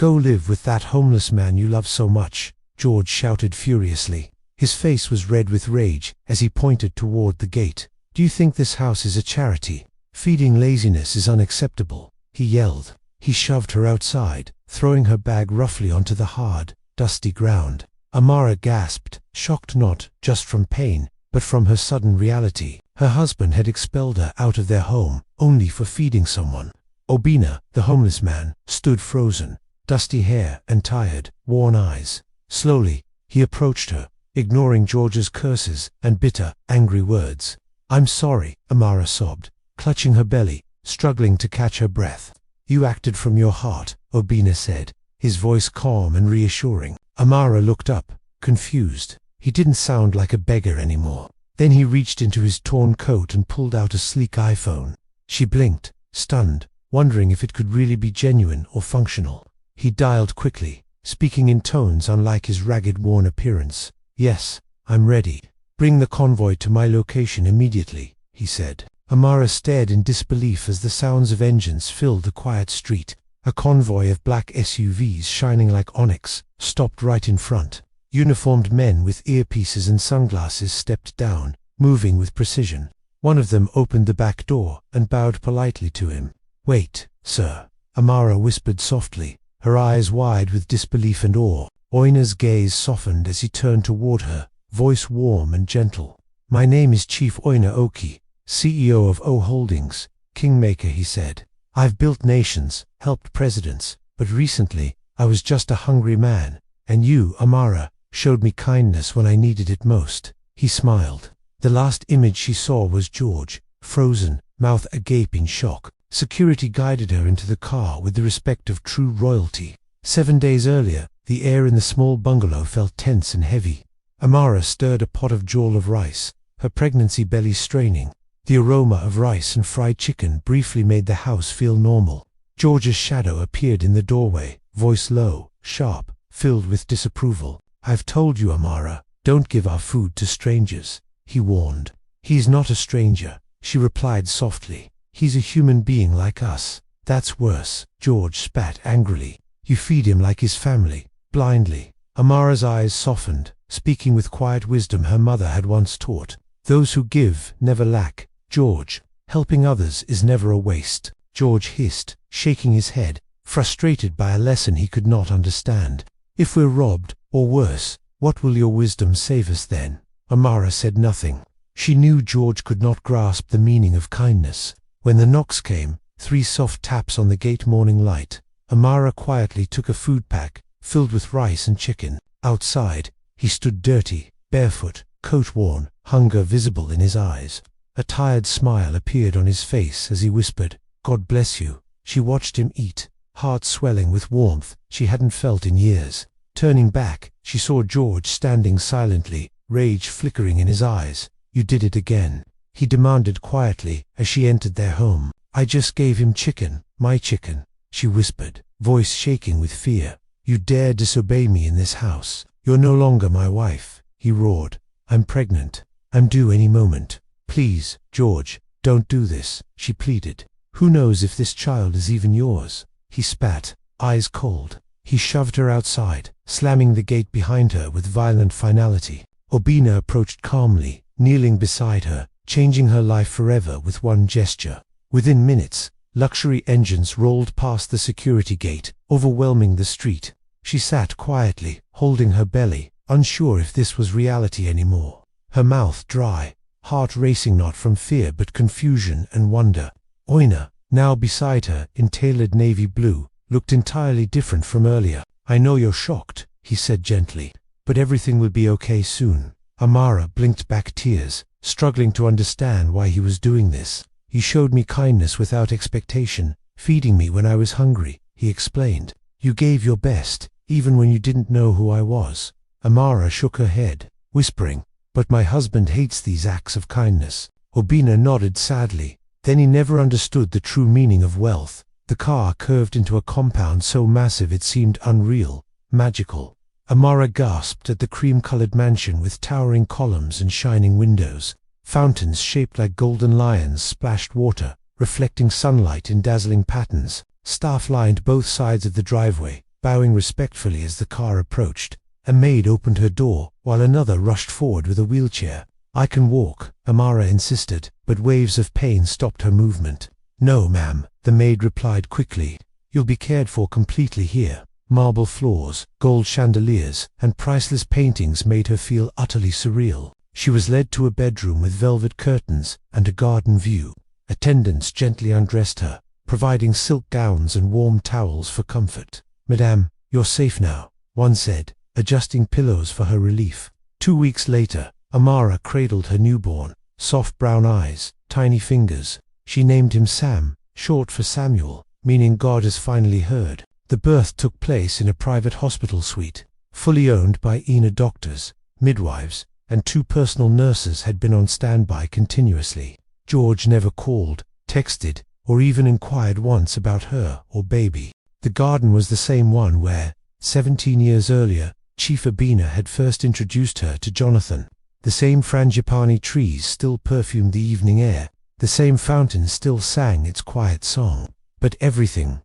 Go live with that homeless man you love so much, George shouted furiously. His face was red with rage as he pointed toward the gate. Do you think this house is a charity? Feeding laziness is unacceptable, he yelled. He shoved her outside, throwing her bag roughly onto the hard, dusty ground. Amara gasped, shocked not just from pain, but from her sudden reality. Her husband had expelled her out of their home, only for feeding someone. Obina, the homeless man, stood frozen, dusty hair and tired, worn eyes. Slowly, he approached her, ignoring George's curses and bitter, angry words. I'm sorry, Amara sobbed, clutching her belly, struggling to catch her breath. You acted from your heart, Obina said, his voice calm and reassuring. Amara looked up, confused. He didn't sound like a beggar anymore. Then he reached into his torn coat and pulled out a sleek iPhone. She blinked, stunned, wondering if it could really be genuine or functional. He dialed quickly, speaking in tones unlike his ragged, worn appearance. Yes, I'm ready. Bring the convoy to my location immediately, he said. Amara stared in disbelief as the sounds of engines filled the quiet street. A convoy of black SUVs shining like onyx stopped right in front. Uniformed men with earpieces and sunglasses stepped down, moving with precision. One of them opened the back door and bowed politely to him. Wait, sir, Amara whispered softly, her eyes wide with disbelief and awe. Oina's gaze softened as he turned toward her, voice warm and gentle. My name is Chief Oina Oki, CEO of O Holdings, Kingmaker, he said. I've built nations, helped presidents, but recently I was just a hungry man, and you, Amara, showed me kindness when I needed it most. He smiled. The last image she saw was George, frozen, mouth agape in shock. Security guided her into the car with the respect of true royalty. 7 days earlier, the air in the small bungalow felt tense and heavy. Amara stirred a pot of jol of rice, her pregnancy belly straining. The aroma of rice and fried chicken briefly made the house feel normal. George's shadow appeared in the doorway, voice low, sharp, filled with disapproval. I've told you, Amara, don't give our food to strangers, he warned. He's not a stranger, she replied softly. He's a human being like us. That's worse, George spat angrily. You feed him like his family, blindly. Amara's eyes softened, speaking with quiet wisdom her mother had once taught. Those who give never lack. George, helping others is never a waste. George hissed, shaking his head, frustrated by a lesson he could not understand. If we're robbed, or worse, what will your wisdom save us then? Amara said nothing. She knew George could not grasp the meaning of kindness. When the knocks came, 3 soft taps on the gate morning light, Amara quietly took a food pack, filled with rice and chicken. Outside, he stood dirty, barefoot, coat worn, hunger visible in his eyes. A tired smile appeared on his face as he whispered, God bless you. She watched him eat, heart swelling with warmth she hadn't felt in years. Turning back, she saw George standing silently, rage flickering in his eyes. You did it again, he demanded quietly as she entered their home. I just gave him chicken, my chicken, she whispered, voice shaking with fear. You dare disobey me in this house. You're no longer my wife, he roared. I'm pregnant. I'm due any moment. Please, George, don't do this, she pleaded. Who knows if this child is even yours? He spat, eyes cold. He shoved her outside, slamming the gate behind her with violent finality. Obina approached calmly, kneeling beside her, changing her life forever with one gesture. Within minutes, luxury engines rolled past the security gate, overwhelming the street. She sat quietly, holding her belly, unsure if this was reality anymore. Her mouth dry, heart racing not from fear but confusion and wonder. Oina, now beside her in tailored navy blue, looked entirely different from earlier. I know you're shocked, he said gently, but everything will be okay soon. Amara blinked back tears, struggling to understand why he was doing this. You showed me kindness without expectation, feeding me when I was hungry, he explained. You gave your best, even when you didn't know who I was. Amara shook her head, whispering, but my husband hates these acts of kindness. Obina nodded sadly. Then he never understood the true meaning of wealth. The car curved into a compound so massive it seemed unreal, magical. Amara gasped at the cream-colored mansion with towering columns and shining windows. Fountains shaped like golden lions splashed water, reflecting sunlight in dazzling patterns. Staff lined both sides of the driveway, bowing respectfully as the car approached. A maid opened her door, while another rushed forward with a wheelchair. "I can walk," Amara insisted, but waves of pain stopped her movement. "No, ma'am," the maid replied quickly. "You'll be cared for completely here." Marble floors, gold chandeliers, and priceless paintings made her feel utterly surreal. She was led to a bedroom with velvet curtains and a garden view. Attendants gently undressed her, providing silk gowns and warm towels for comfort. "Madame, you're safe now," one said, adjusting pillows for her relief. 2 weeks later, Amara cradled her newborn, soft brown eyes, tiny fingers. She named him Sam, short for Samuel, meaning God has finally heard. The birth took place in a private hospital suite, fully owned by ENA doctors, midwives, and 2 personal nurses had been on standby continuously. George never called, texted, or even inquired once about her or baby. The garden was the same one where, 17 years earlier, Chief Abina had first introduced her to Jonathan. The same frangipani trees still perfumed the evening air. The same fountain still sang its quiet song. But everything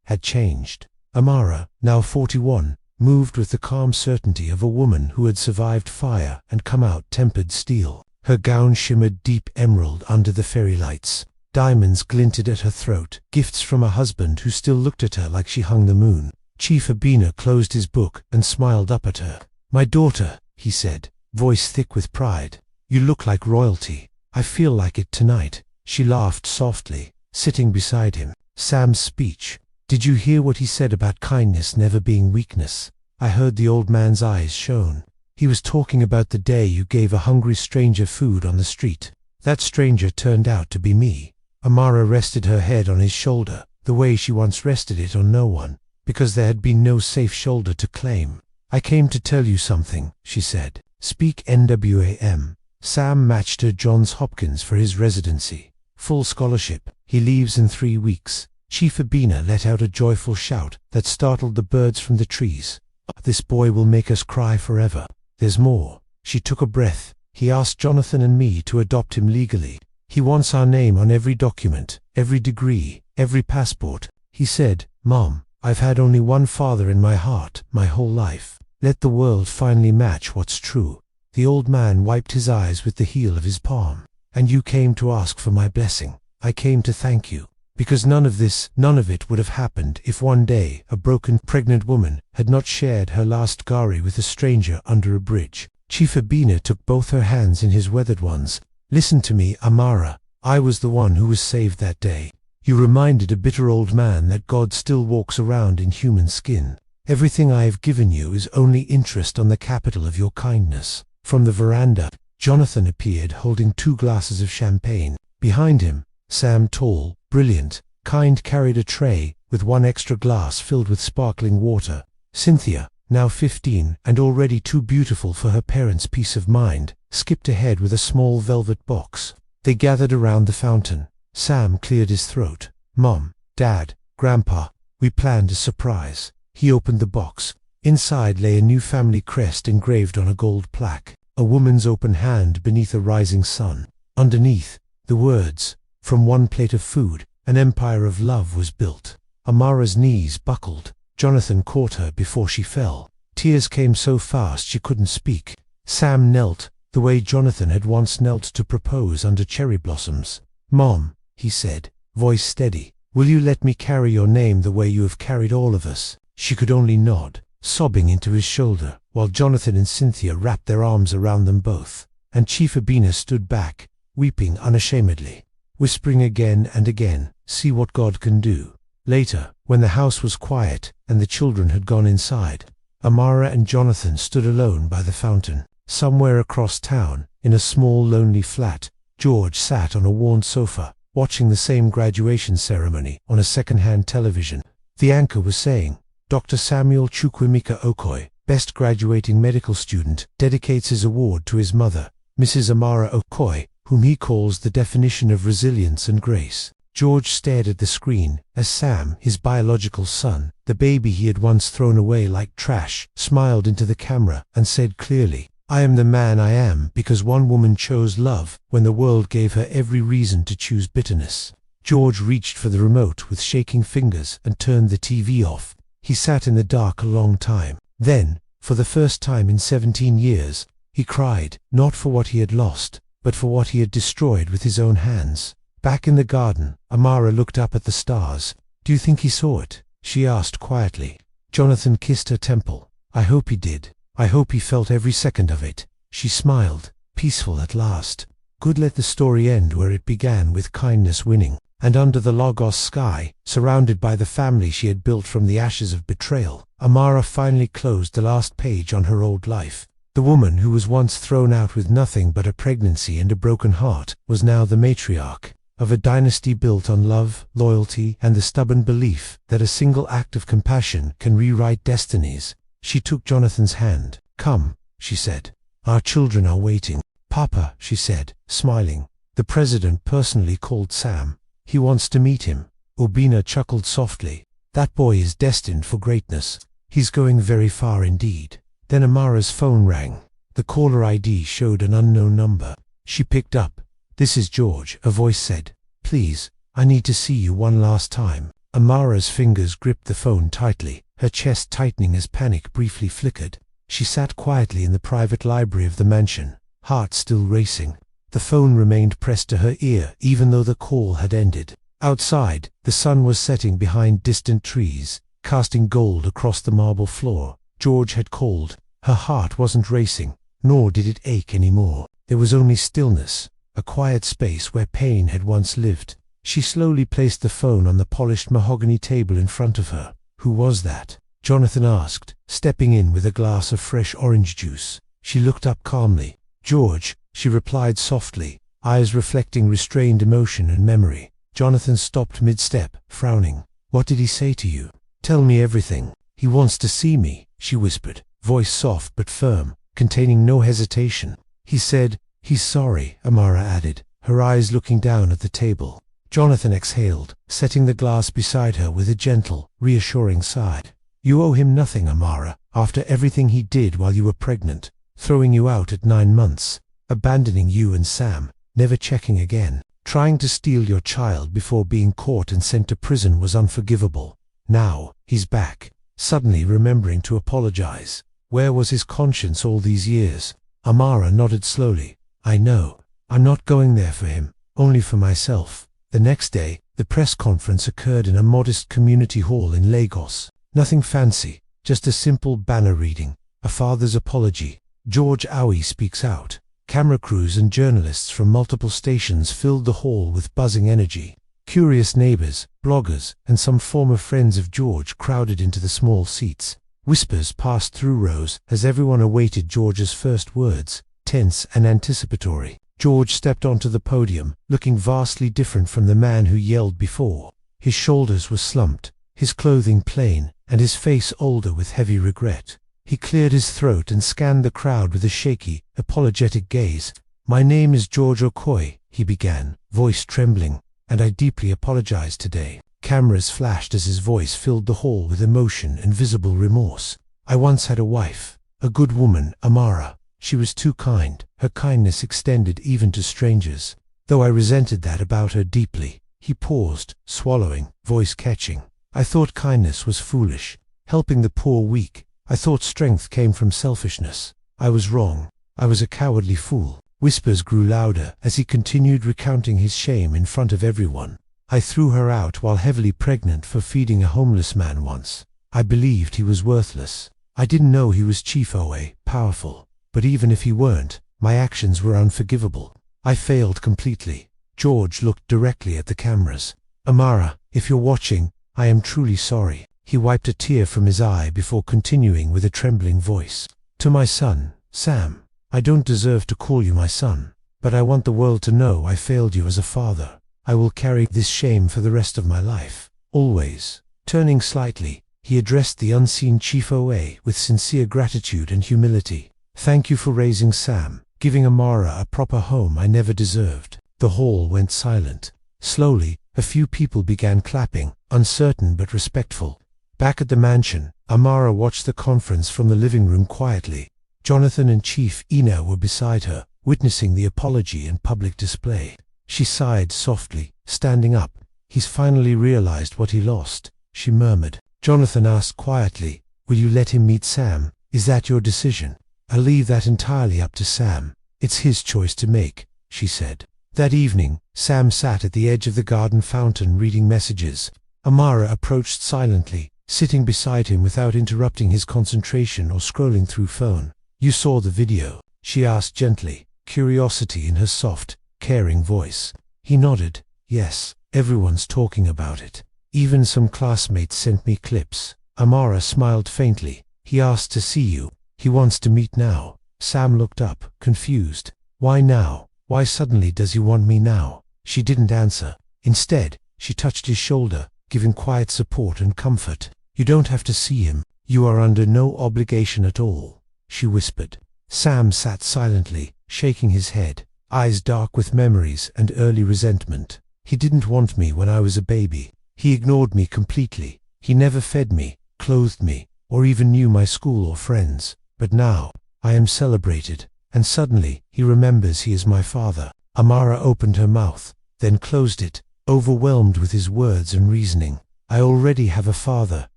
had changed. Amara, now 41, moved with the calm certainty of a woman who had survived fire and come out tempered steel. Her gown shimmered deep emerald under the fairy lights. Diamonds glinted at her throat, gifts from a husband who still looked at her like she hung the moon. Chief Abina closed his book and smiled up at her. "My daughter," he said, voice thick with pride. "You look like royalty. I feel like it tonight." She laughed softly, sitting beside him. Sam's speech. "Did you hear what he said about kindness never being weakness?" I heard the old man's eyes shone. "He was talking about the day you gave a hungry stranger food on the street. That stranger turned out to be me." Amara rested her head on his shoulder, the way she once rested it on no one, because there had been no safe shoulder to claim. "I came to tell you something," she said. "Speak NWAM. Sam matched her Johns Hopkins for his residency. Full scholarship. He leaves in 3 weeks. Chief Abina let out a joyful shout that startled the birds from the trees. "This boy will make us cry forever. There's more." She took a breath. "He asked Jonathan and me to adopt him legally. He wants our name on every document, every degree, every passport. He said, 'Mom, I've had only one father in my heart my whole life. Let the world finally match what's true.'" The old man wiped his eyes with the heel of his palm. "And you came to ask for my blessing. I came to thank you. Because none of it would have happened if one day a broken pregnant woman had not shared her last gari with a stranger under a bridge." Chief Abina took both her hands in his weathered ones. "Listen to me, Amara. I was the one who was saved that day. You reminded a bitter old man that God still walks around in human skin. Everything I have given you is only interest on the capital of your kindness." From the veranda, Jonathan appeared holding 2 glasses of champagne. Behind him, Sam, tall, brilliant, kind, carried a tray with 1 extra glass filled with sparkling water. Cynthia, now 15 and already too beautiful for her parents' peace of mind, skipped ahead with a small velvet box. They gathered around the fountain. Sam cleared his throat. "Mom, Dad, Grandpa, we planned a surprise." He opened the box. Inside lay a new family crest engraved on a gold plaque, a woman's open hand beneath a rising sun. Underneath, the words, "From one plate of food, an empire of love was built." Amara's knees buckled. Jonathan caught her before she fell. Tears came so fast she couldn't speak. Sam knelt, the way Jonathan had once knelt to propose under cherry blossoms. "Mom," he said, voice steady, "will you let me carry your name the way you have carried all of us?" She could only nod, sobbing into his shoulder, while Jonathan and Cynthia wrapped their arms around them both. And Chief Abina stood back, weeping unashamedly, whispering again and again, "See what God can do." Later, when the house was quiet and the children had gone inside, Amara and Jonathan stood alone by the fountain. Somewhere across town, in a small lonely flat, George sat on a worn sofa, watching the same graduation ceremony on a second-hand television. The anchor was saying, "Dr. Samuel Chukwemeka Okoye, best graduating medical student, dedicates his award to his mother, Mrs. Amara Okoye, whom he calls the definition of resilience and grace." George stared at the screen as Sam, his biological son, the baby he had once thrown away like trash, smiled into the camera and said clearly, "I am the man I am because one woman chose love when the world gave her every reason to choose bitterness." George reached for the remote with shaking fingers and turned the TV off. He sat in the dark a long time. Then, for the first time in 17 years, he cried, not for what he had lost, but for what he had destroyed with his own hands. Back in the garden, Amara looked up at the stars. "Do you think he saw it?" she asked quietly. Jonathan kissed her temple. "I hope he did. I hope he felt every second of it." She smiled, peaceful at last. Good. Let the story end where it began, with kindness winning. And under the Lagos sky, surrounded by the family she had built from the ashes of betrayal, Amara finally closed the last page on her old life. The woman who was once thrown out with nothing but a pregnancy and a broken heart was now the matriarch of a dynasty built on love, loyalty, and the stubborn belief that a single act of compassion can rewrite destinies. She took Jonathan's hand. "Come," she said. "Our children are waiting." "Papa," she said, smiling. "The president personally called Sam. He wants to meet him." Obina chuckled softly. "That boy is destined for greatness. He's going very far indeed." Then Amara's phone rang. The caller ID showed an unknown number. She picked up. "This is George," a voice said. "Please, I need to see you one last time." Amara's fingers gripped the phone tightly, her chest tightening as panic briefly flickered. She sat quietly in the private library of the mansion, heart still racing. The phone remained pressed to her ear even though the call had ended. Outside, the sun was setting behind distant trees, casting gold across the marble floor. George had called. Her heart wasn't racing, nor did it ache anymore. There was only stillness, a quiet space where pain had once lived. She slowly placed the phone on the polished mahogany table in front of her. "Who was that?" Jonathan asked, stepping in with a glass of fresh orange juice. She looked up calmly. "George," she replied softly, eyes reflecting restrained emotion and memory. Jonathan stopped mid-step, frowning. "What did he say to you?" "Tell me everything." "He wants to see me," she whispered, voice soft but firm, containing no hesitation. "He said, he's sorry," Amara added, her eyes looking down at the table. Jonathan exhaled, setting the glass beside her with a gentle, reassuring sigh. "You owe him nothing, Amara, after everything he did while you were pregnant, throwing you out at 9 months, abandoning you and Sam, never checking again. Trying to steal your child before being caught and sent to prison was unforgivable. Now, he's back, suddenly remembering to apologize. Where was his conscience all these years?" Amara nodded slowly. "I know. I'm not going there for him, only for myself." The next day, the press conference occurred in a modest community hall in Lagos. Nothing fancy, just a simple banner reading, "A father's apology. George Awi speaks out." Camera crews and journalists from multiple stations filled the hall with buzzing energy. Curious neighbors, bloggers, and some former friends of George crowded into the small seats. Whispers passed through rows as everyone awaited George's first words, tense and anticipatory. George stepped onto the podium, looking vastly different from the man who yelled before. His shoulders were slumped, his clothing plain, and his face older with heavy regret. He cleared his throat and scanned the crowd with a shaky, apologetic gaze. "My name is George Okoye," he began, voice trembling, "and I deeply apologize today." Cameras flashed as his voice filled the hall with emotion and visible remorse. "I once had a wife, a good woman, Amara. She was too kind. Her kindness extended even to strangers. Though I resented that about her deeply." He paused, swallowing, voice catching. "I thought kindness was foolish, helping the poor weak. I thought strength came from selfishness. I was wrong. I was a cowardly fool." Whispers grew louder as he continued recounting his shame in front of everyone. "I threw her out while heavily pregnant for feeding a homeless man once. I believed he was worthless. I didn't know he was Chief Owe, powerful. But even if he weren't, my actions were unforgivable. I failed completely." George looked directly at the cameras. "Amara, if you're watching, I am truly sorry." He wiped a tear from his eye before continuing with a trembling voice. "To my son, Sam, I don't deserve to call you my son, but I want the world to know I failed you as a father. I will carry this shame for the rest of my life, always." Turning slightly, he addressed the unseen Chief Owe with sincere gratitude and humility. "Thank you for raising Sam, giving Amara a proper home I never deserved." The hall went silent. Slowly, a few people began clapping, uncertain but respectful. Back at the mansion, Amara watched the conference from the living room quietly. Jonathan and Chief Ina were beside her, witnessing the apology and public display. She sighed softly, standing up. "He's finally realized what he lost," she murmured. Jonathan asked quietly. Will you let him meet Sam? Is that your decision? I'll leave that entirely up to Sam. It's his choice to make, she said. That evening, Sam sat at the edge of the garden fountain reading messages. Amara approached silently, sitting beside him without interrupting his concentration or scrolling through phone. You saw the video? She asked gently, curiosity in her soft, caring voice. He nodded. Yes, everyone's talking about it. Even some classmates sent me clips. Amara smiled faintly. He asked to see you. He wants to meet now. Sam looked up, confused. Why now? Why suddenly does he want me now? She didn't answer. Instead, she touched his shoulder, giving quiet support and comfort. You don't have to see him. You are under no obligation at all, she whispered. Sam sat silently, shaking his head, eyes dark with memories and early resentment. He didn't want me when I was a baby. He ignored me completely. He never fed me, clothed me, or even knew my school or friends. But now, I am celebrated, and suddenly, he remembers he is my father. Amara opened her mouth, then closed it, overwhelmed with his words and reasoning. I already have a father,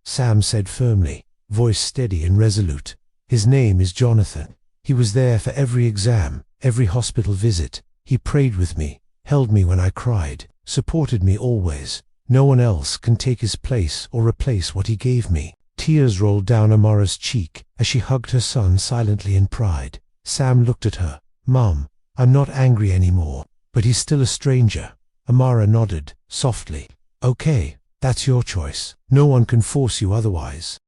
Sam said firmly, voice steady and resolute. His name is Jonathan. He was there for every exam, every hospital visit. He prayed with me, held me when I cried, supported me always. No one else can take his place or replace what he gave me. Tears rolled down Amara's cheek as she hugged her son silently in pride. Sam looked at her. Mom, I'm not angry anymore, but he's still a stranger. Amara nodded, softly. Okay, that's your choice. No one can force you otherwise.